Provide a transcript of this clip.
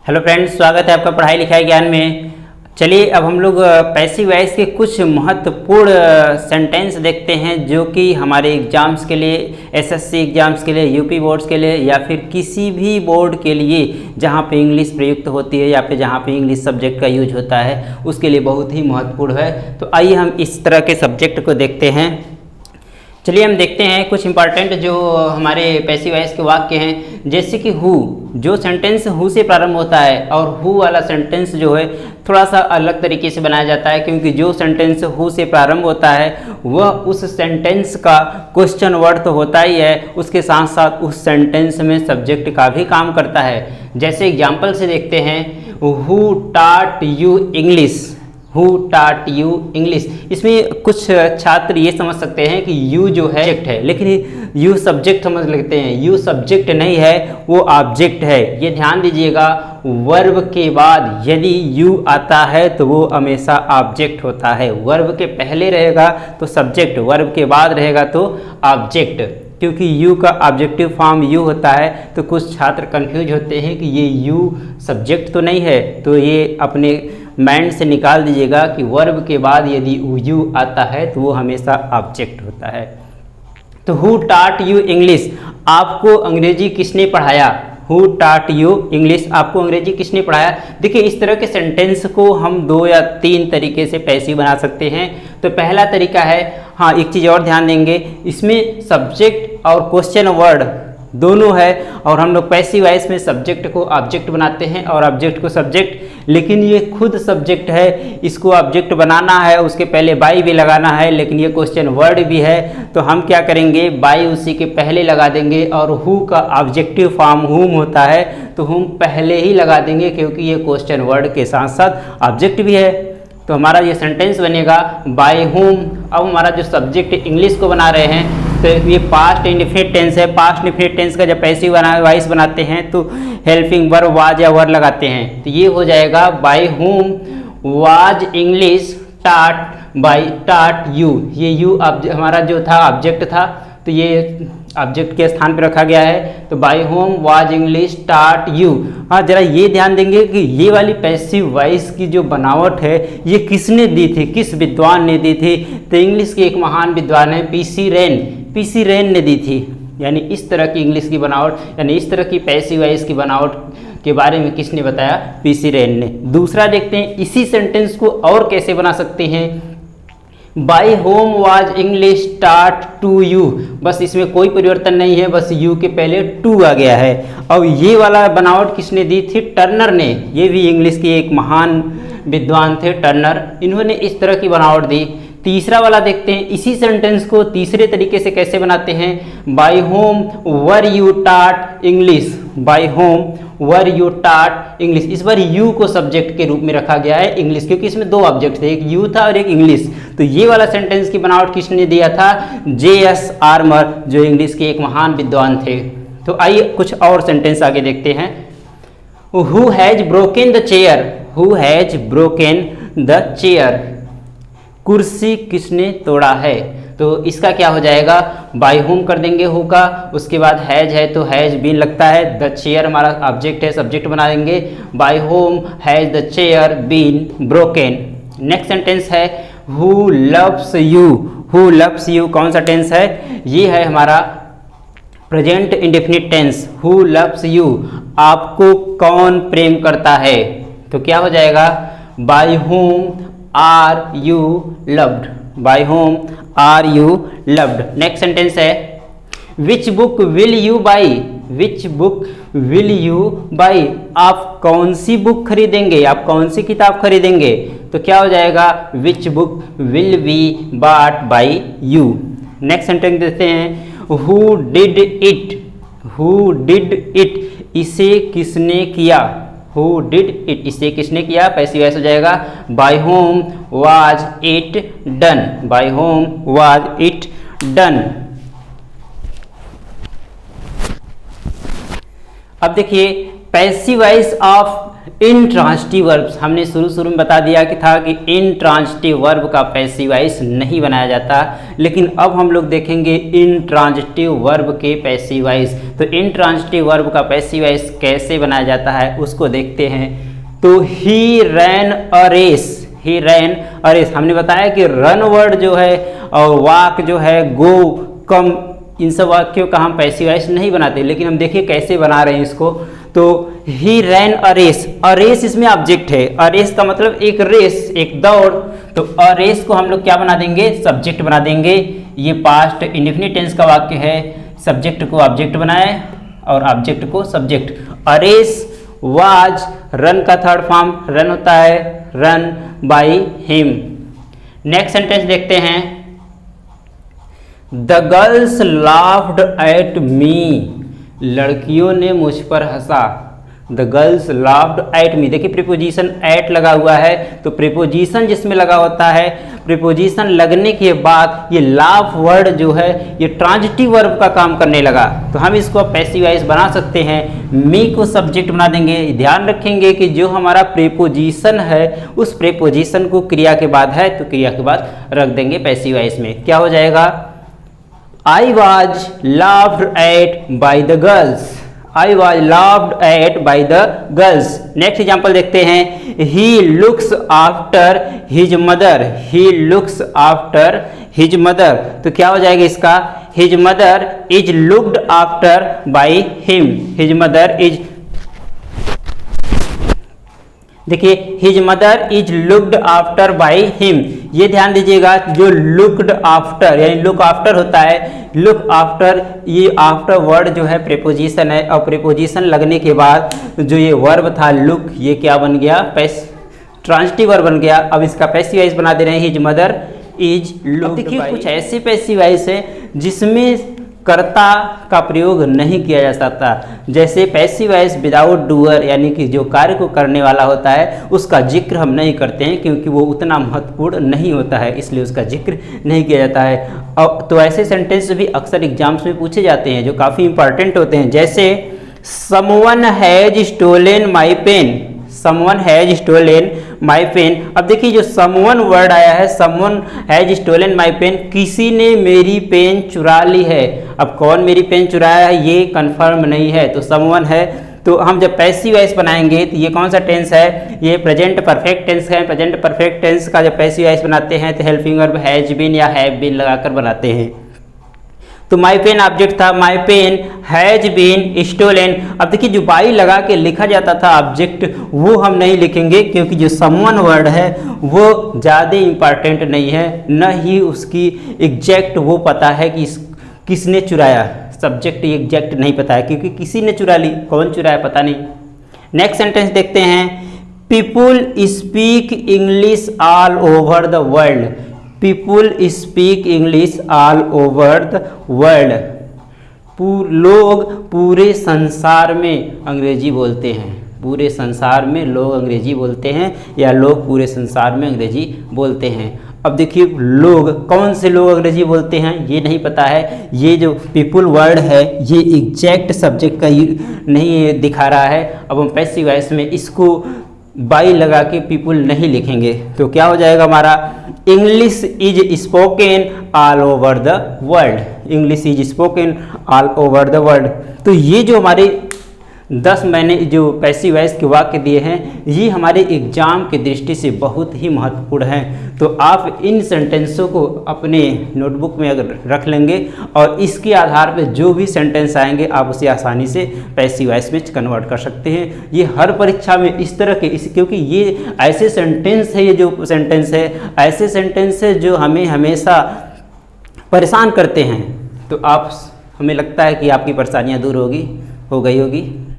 Hello friends, स्वागत है आपका पढ़ाई लिखाई ज्ञान में। चलिए अब हम लोग पैसिव वॉइस के कुछ महत्वपूर्ण सेंटेंस देखते हैं जो कि हमारे एग्ज़ाम्स के लिए, एसएससी एग्ज़ाम्स के लिए, यूपी बोर्ड्स के लिए या फिर किसी भी बोर्ड के लिए जहां पे इंग्लिश प्रयुक्त होती है या फिर जहां पे इंग्लिश सब्जेक्ट का यूज होता है उसके लिए बहुत ही महत्वपूर्ण है। तो आइए हम इस तरह के सब्जेक्ट को देखते हैं। चलिए हम देखते हैं कुछ इंपॉर्टेंट जो हमारे पैसिव वॉइस के वाक्य हैं, जैसे कि हु, जो सेंटेंस हु से प्रारंभ होता है और हु वाला सेंटेंस जो है थोड़ा सा अलग तरीके से बनाया जाता है, क्योंकि जो सेंटेंस हु से प्रारंभ होता है वह उस सेंटेंस का क्वेश्चन वर्ड तो होता ही है, उसके साथ साथ उस सेंटेंस में सब्जेक्ट का भी काम करता है। जैसे एग्जाम्पल से देखते हैं, हु टाट यू इंग्लिश, हु टाट यू इंग्लिश। इसमें कुछ छात्र ये समझ सकते हैं कि यू जो है सब्जेक्ट है, लेकिन यू सब्जेक्ट समझ लेते हैं। यू सब्जेक्ट नहीं है, वो ऑब्जेक्ट है। ये ध्यान दीजिएगा, वर्ब के बाद यदि यू आता है तो वो हमेशा ऑब्जेक्ट होता है। वर्ब के पहले रहेगा तो सब्जेक्ट, वर्ब के बाद रहेगा तो ऑब्जेक्ट। क्योंकि यू का ऑब्जेक्टिव फॉर्म यू होता है तो कुछ छात्र कंफ्यूज होते हैं कि ये यू सब्जेक्ट तो नहीं है। तो ये अपने माइंड से निकाल दीजिएगा कि वर्ब के बाद यदि यू आता है तो वो हमेशा ऑब्जेक्ट होता है। तो हु टाट यू इंग्लिश, आपको अंग्रेजी किसने पढ़ाया? हु टाट यू इंग्लिश, आपको अंग्रेजी किसने पढ़ाया? देखिए इस तरह के सेंटेंस को हम 2 या 3 तरीके से पैसिव बना सकते हैं। तो पहला तरीका है, हाँ एक चीज़ और ध्यान देंगे, इसमें सब्जेक्ट और क्वेश्चन वर्ड दोनों है और हम लोग पैसिव वॉइस में सब्जेक्ट को ऑब्जेक्ट बनाते हैं और ऑब्जेक्ट को सब्जेक्ट, लेकिन ये खुद सब्जेक्ट है, इसको ऑब्जेक्ट बनाना है, उसके पहले बाई भी लगाना है, लेकिन ये क्वेश्चन वर्ड भी है। तो हम क्या करेंगे, बाई उसी के पहले लगा देंगे और हु का ऑब्जेक्टिव फॉर्म हुम होता है तो हुम पहले ही लगा देंगे, क्योंकि ये क्वेश्चन वर्ड के साथ साथ ऑब्जेक्ट भी है। तो हमारा ये सेंटेंस बनेगा बाय हुम। अब हमारा जो सब्जेक्ट इंग्लिश को बना रहे हैं तो ये पास्ट इंडेफिनिट टेंस है। पास्ट इंडेफिनिट टेंस का जब पैसिव वॉइस बनाते हैं तो हेल्पिंग वर्ब वाज या वर लगाते हैं। तो ये हो जाएगा बाय हुम वाज इंग्लिश टाट बाय टाट यू। ये यू हमारा जो था ऑब्जेक्ट था, तो ये ऑब्जेक्ट के स्थान पर रखा गया है। तो बाय होम वाज इंग्लिश टाट यू। हाँ जरा ये ध्यान देंगे कि ये वाली पैसिव वॉइस की जो बनावट है ये किसने दी थी, किस विद्वान ने दी थी? तो इंग्लिश के एक महान विद्वान है पीसी रेन, पीसी रेन ने दी थी। यानी इस तरह की इंग्लिश की बनावट, यानी इस तरह की पैसिव वॉइस की बनावट के बारे में किसने बताया? पीसी रेन ने। दूसरा देखते हैं इसी सेंटेंस को और कैसे बना सकते हैं। बाय होम वाज इंग्लिश टाट टू यू, बस इसमें कोई परिवर्तन नहीं है, बस यू के पहले टू आ गया है। और ये वाला बनावट किसने दी थी? टर्नर ने। ये भी इंग्लिश के एक महान विद्वान थे टर्नर, इन्होंने इस तरह की बनावट दी। तीसरा वाला देखते हैं, इसी सेंटेंस को तीसरे तरीके से कैसे बनाते हैं। By whom were you taught English, by whom were you taught English. इस बार यू को सब्जेक्ट के रूप में रखा गया है इंग्लिश, क्योंकि इसमें 2 ऑब्जेक्ट थे, एक यू था और एक इंग्लिश। तो ये वाला सेंटेंस की बनावट किसने दिया था? J.S. आर्मर, जो इंग्लिश के एक महान विद्वान थे। तो आइए कुछ और सेंटेंस आगे देखते हैं। Who has broken the chair, who has broken the chair, कुर्सी किसने तोड़ा है? तो इसका क्या हो जाएगा, बाय होम कर देंगे हु का, उसके बाद हैज है तो हैज बीन लगता है, द चेयर हमारा ऑब्जेक्ट है, सब्जेक्ट बना देंगे, by whom has the chair been broken. Next sentence है who loves you, who loves you कौन सा टेंस है? ये है हमारा present indefinite tense. Who loves you, आपको कौन प्रेम करता है? तो क्या हो जाएगा, by whom are you loved, by whom are you loved. Next sentence है which book will you buy, which book will you by, आप कौन सी बुक खरीदेंगे, आप कौन सी किताब खरीदेंगे? तो क्या हो जाएगा, विच book will be bought by you. Next sentence देते हैं who did it, who did it, इसे किसने किया? हु डिड इट, इसे किसने किया? पैसिव वॉइस हो जाएगा by whom was it done, by whom was it done. अब देखिए passive voice of intransitive verbs, हमने शुरू में बता दिया कि था कि इंट्रांजिटिव वर्ब का पैसिव वॉइस नहीं बनाया जाता, लेकिन अब हम लोग देखेंगे इंट्रांजिटिव वर्ब के पैसिव वॉइस। तो इंट्रांजिटिव वर्ब का पैसिव वॉइस कैसे बनाया जाता है उसको देखते हैं। तो ही रैन अ रेस, ही रैन अ रेस, हमने बताया कि रन वर्ड जो है और वाक जो है, गो, कम, इन सब वाक्यों का हम पैसिव वॉइस नहीं बनाते, लेकिन हम देखिए कैसे बना रहे हैं इसको। तो ही रैन अ रेस, अ रेस इसमें ऑब्जेक्ट है, अ रेस का मतलब एक रेस, एक दौड़। तो अ रेस को हम लोग क्या बना देंगे, सब्जेक्ट बना देंगे। ये पास्ट इंडेफिनिट टेंस का वाक्य है, सब्जेक्ट को ऑब्जेक्ट बनाए और ऑब्जेक्ट को subject. A race was, run का थर्ड फॉर्म रन होता है, run by him. Next sentence देखते हैं। The girls laughed at me, लड़कियों ने मुझ पर हंसा। The girls laughed at me, देखिए प्रीपोजिशन एट लगा हुआ है, तो प्रीपोजिशन जिसमें लगा होता है, प्रीपोजिशन लगने के बाद ये लाफ वर्ड जो है ये ट्रांजिटिव वर्ब का काम करने लगा। तो हम इसको पैसिव वॉइस बना सकते हैं। मी को सब्जेक्ट बना देंगे। ध्यान रखेंगे कि जो हमारा प्रीपोजिशन है उस प्रीपोजिशन को क्रिया के बाद है तो क्रिया के बाद रख देंगे पैसिव वॉइस में। क्या हो जाएगा, I was laughed at by the girls. I was laughed at by the girls. Next example देखते हैं। He looks after his mother. He looks after his mother. तो क्या हो जाएगा इसका, his mother is looked after by him. His mother is, देखिए his mother is looked after by him. ये ध्यान दीजिएगा, जो लुक्ड आफ्टर यानी लुक आफ्टर होता है, लुक आफ्टर, ये आफ्टर वर्ड जो है प्रीपोजिशन है, और प्रीपोजिशन लगने के बाद जो ये वर्ब था लुक, ये क्या बन गया, ट्रांजिटिव वर्ब बन गया। अब इसका पैसिव वॉइस बना दे रहे हैं, हिज मदर इज लुक्ड। देखिए कुछ ऐसे पैसिव वॉइस है जिसमें कर्ता का प्रयोग नहीं किया जा सकता, जैसे पैसिव वॉइस विदाउट डूअर, यानी कि जो कार्य को करने वाला होता है उसका जिक्र हम नहीं करते हैं क्योंकि वो उतना महत्वपूर्ण नहीं होता है, इसलिए उसका जिक्र नहीं किया जाता है। और तो ऐसे सेंटेंस भी अक्सर एग्जाम्स में पूछे जाते हैं जो काफ़ी इंपॉर्टेंट होते हैं, जैसे someone has stolen my pen, someone has stolen my pen. अब देखिए जो समवन वर्ड आया है, someone has stolen my pen, किसी ने मेरी पेन चुरा ली है। अब कौन मेरी पेन चुराया है ये कंफर्म नहीं है, तो समवन है। तो हम जब पैसिव वॉइस बनाएंगे तो ये कौन सा टेंस है, ये प्रेजेंट परफेक्ट टेंस है। प्रेजेंट परफेक्ट टेंस का जब पैसिव वॉइस बनाते हैं तो हेल्पिंग वर्ब हैज बीन या हैव बीन लगाकर बनाते हैं। तो माई पेन ऑब्जेक्ट था, my pen has been stolen. अब देखिए जो बाई लगा के लिखा जाता था ऑब्जेक्ट, वो हम नहीं लिखेंगे क्योंकि जो समवन वर्ड है वो ज़्यादा इंपॉर्टेंट नहीं है, न ही उसकी एग्जैक्ट वो पता है कि किसने चुराया। सब्जेक्ट एग्जैक्ट नहीं पता है क्योंकि किसी ने चुरा ली, कौन चुराया पता नहीं। नेक्स्ट सेंटेंस देखते हैं। People speak English all over the world, people speak English all over the world. लोग पूरे संसार में अंग्रेजी बोलते हैं, पूरे संसार में लोग अंग्रेजी बोलते हैं या लोग पूरे संसार में अंग्रेजी बोलते हैं। अब देखिए लोग, कौन से लोग अंग्रेजी बोलते हैं ये नहीं पता है, ये जो पीपुल वर्ड है ये एग्जैक्ट सब्जेक्ट का नहीं दिखा रहा है। अब हम पैसिव वॉइस में इसको बाई लगा के पीपुल नहीं लिखेंगे, तो क्या हो जाएगा हमारा, English is spoken all over the world, English is spoken all over the world. तो ये जो हमारे 10 मैंने जो पैसिव वॉइस के वाक्य दिए हैं ये हमारे एग्जाम की दृष्टि से बहुत ही महत्वपूर्ण हैं। तो आप इन सेंटेंसों को अपने नोटबुक में अगर रख लेंगे और इसके आधार पर जो भी सेंटेंस आएंगे आप उसे आसानी से पैसिव वॉइस में कन्वर्ट कर सकते हैं। ये हर परीक्षा में इस तरह के क्योंकि ये ऐसे सेंटेंस है, ये जो सेंटेंस है ऐसे सेंटेंस है जो हमें हमेशा परेशान करते हैं। तो आप, हमें लगता है कि आपकी परेशानियाँ दूर हो गई होगी।